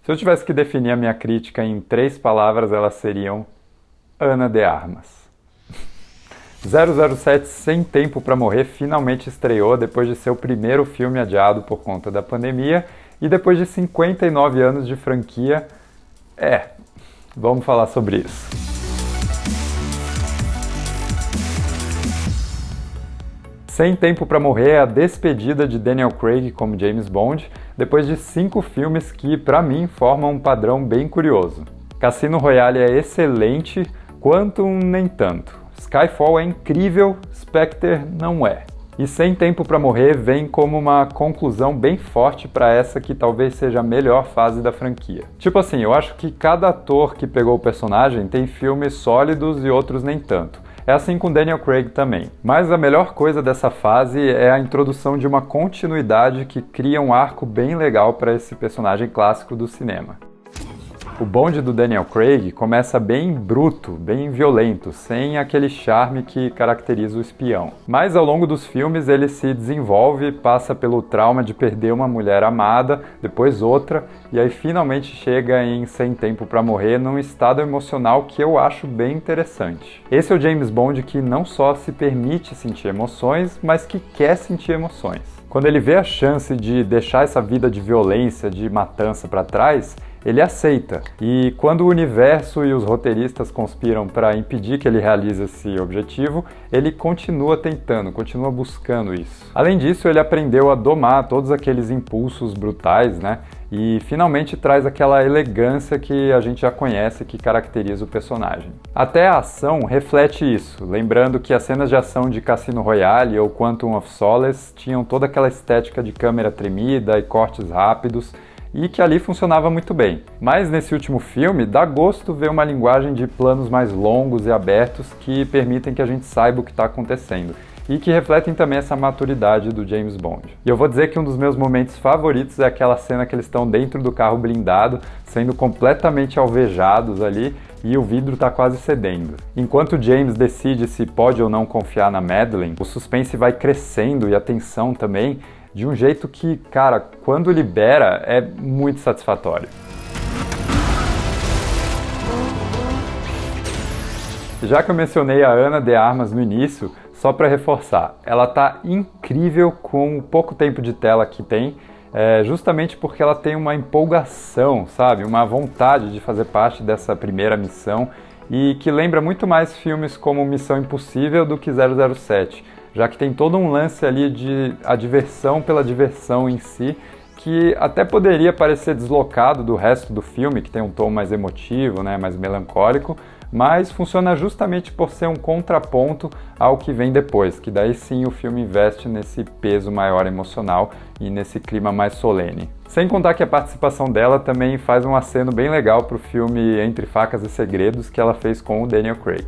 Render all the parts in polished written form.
Se eu tivesse que definir a minha crítica em 3 palavras, elas seriam Ana de Armas. 007 Sem Tempo para Morrer finalmente estreou depois de ser o primeiro filme adiado por conta da pandemia e depois de 59 anos de franquia. Vamos falar sobre isso. Sem Tempo para Morrer é a despedida de Daniel Craig como James Bond, depois de 5 filmes que, para mim, formam um padrão bem curioso. Cassino Royale é excelente, Quantum nem tanto. Skyfall é incrível, Spectre não é. E Sem Tempo para Morrer vem como uma conclusão bem forte para essa que talvez seja a melhor fase da franquia. Tipo assim, eu acho que cada ator que pegou o personagem tem filmes sólidos e outros nem tanto. É assim com Daniel Craig também. Mas a melhor coisa dessa fase é a introdução de uma continuidade que cria um arco bem legal para esse personagem clássico do cinema. O Bond do Daniel Craig começa bem bruto, bem violento, sem aquele charme que caracteriza o espião. Mas ao longo dos filmes ele se desenvolve, passa pelo trauma de perder uma mulher amada, depois outra, e aí finalmente chega em Sem Tempo para Morrer num estado emocional que eu acho bem interessante. Esse é o James Bond que não só se permite sentir emoções, mas que quer sentir emoções. Quando ele vê a chance de deixar essa vida de violência, de matança para trás, ele aceita. E quando o universo e os roteiristas conspiram para impedir que ele realize esse objetivo, ele continua tentando, continua buscando isso. Além disso, ele aprendeu a domar todos aqueles impulsos brutais, né? E finalmente traz aquela elegância que a gente já conhece que caracteriza o personagem. Até a ação reflete isso, lembrando que as cenas de ação de Cassino Royale ou Quantum of Solace tinham toda aquela estética de câmera tremida e cortes rápidos, e que ali funcionava muito bem. Mas nesse último filme, dá gosto ver uma linguagem de planos mais longos e abertos que permitem que a gente saiba o que está acontecendo e que refletem também essa maturidade do James Bond. E eu vou dizer que um dos meus momentos favoritos é aquela cena que eles estão dentro do carro blindado, sendo completamente alvejados ali, e o vidro está quase cedendo. Enquanto James decide se pode ou não confiar na Madeleine, o suspense vai crescendo e a tensão também, de um jeito que, cara, quando libera, é muito satisfatório. Já que eu mencionei a Ana de Armas no início, só para reforçar, ela tá incrível com o pouco tempo de tela que tem, justamente porque ela tem uma empolgação, sabe? Uma vontade de fazer parte dessa primeira missão e que lembra muito mais filmes como Missão Impossível do que 007. Já que tem todo um lance ali de a diversão pela diversão em si, que até poderia parecer deslocado do resto do filme, que tem um tom mais emotivo, né, mais melancólico, mas funciona justamente por ser um contraponto ao que vem depois, que daí sim o filme investe nesse peso maior emocional e nesse clima mais solene. Sem contar que a participação dela também faz um aceno bem legal para o filme Entre Facas e Segredos, que ela fez com o Daniel Craig.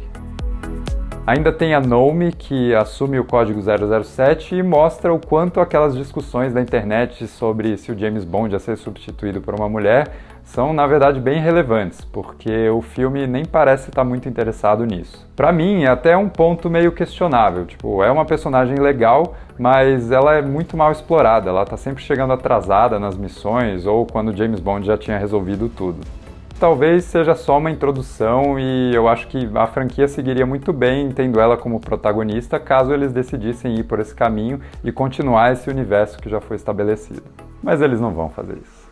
Ainda tem a Nomi, que assume o código 007 e mostra o quanto aquelas discussões da internet sobre se o James Bond ia ser substituído por uma mulher são, na verdade, bem relevantes, porque o filme nem parece estar muito interessado nisso. Pra mim, é até um ponto meio questionável, tipo, é uma personagem legal, mas ela é muito mal explorada, ela tá sempre chegando atrasada nas missões ou quando o James Bond já tinha resolvido tudo. Talvez seja só uma introdução e eu acho que a franquia seguiria muito bem tendo ela como protagonista caso eles decidissem ir por esse caminho e continuar esse universo que já foi estabelecido. Mas eles não vão fazer isso.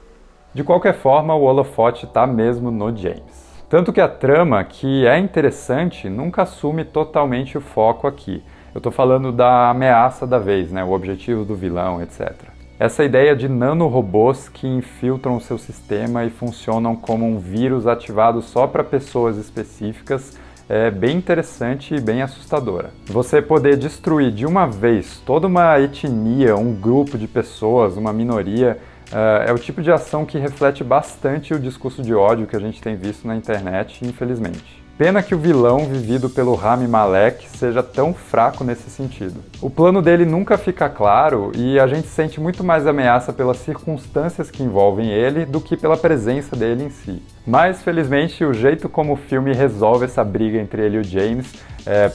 De qualquer forma, o holofote está mesmo no James. Tanto que a trama, que é interessante, nunca assume totalmente o foco aqui. Eu estou falando da ameaça da vez, né? O objetivo do vilão, etc. Essa ideia de nanorobôs que infiltram o seu sistema e funcionam como um vírus ativado só para pessoas específicas é bem interessante e bem assustadora. Você poder destruir de uma vez toda uma etnia, um grupo de pessoas, uma minoria, é o tipo de ação que reflete bastante o discurso de ódio que a gente tem visto na internet, infelizmente. Pena que o vilão, vivido pelo Rami Malek, seja tão fraco nesse sentido. O plano dele nunca fica claro e a gente sente muito mais ameaça pelas circunstâncias que envolvem ele do que pela presença dele em si. Mas, felizmente, o jeito como o filme resolve essa briga entre ele e o James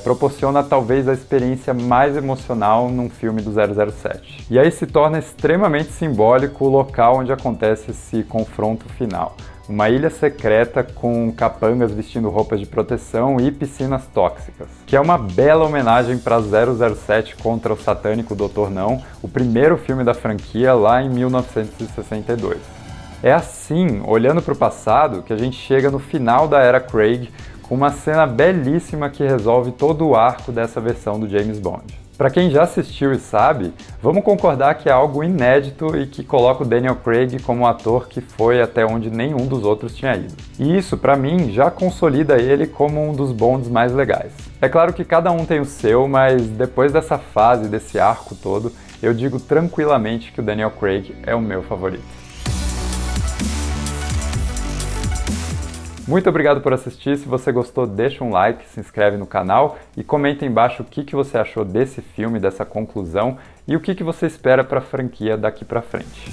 proporciona talvez a experiência mais emocional num filme do 007. E aí se torna extremamente simbólico o local onde acontece esse confronto final. Uma ilha secreta com capangas vestindo roupas de proteção e piscinas tóxicas, que é uma bela homenagem para 007 contra o satânico Dr. Não, o primeiro filme da franquia lá em 1962. É assim, olhando para o passado, que a gente chega no final da era Craig com uma cena belíssima que resolve todo o arco dessa versão do James Bond. Para quem já assistiu e sabe, vamos concordar que é algo inédito e que coloca o Daniel Craig como um ator que foi até onde nenhum dos outros tinha ido. E isso, para mim, já consolida ele como um dos Bonds mais legais. É claro que cada um tem o seu, mas depois dessa fase, desse arco todo, eu digo tranquilamente que o Daniel Craig é o meu favorito. Muito obrigado por assistir, se você gostou deixa um like, se inscreve no canal e comenta embaixo o que você achou desse filme, dessa conclusão e o que você espera para a franquia daqui para frente.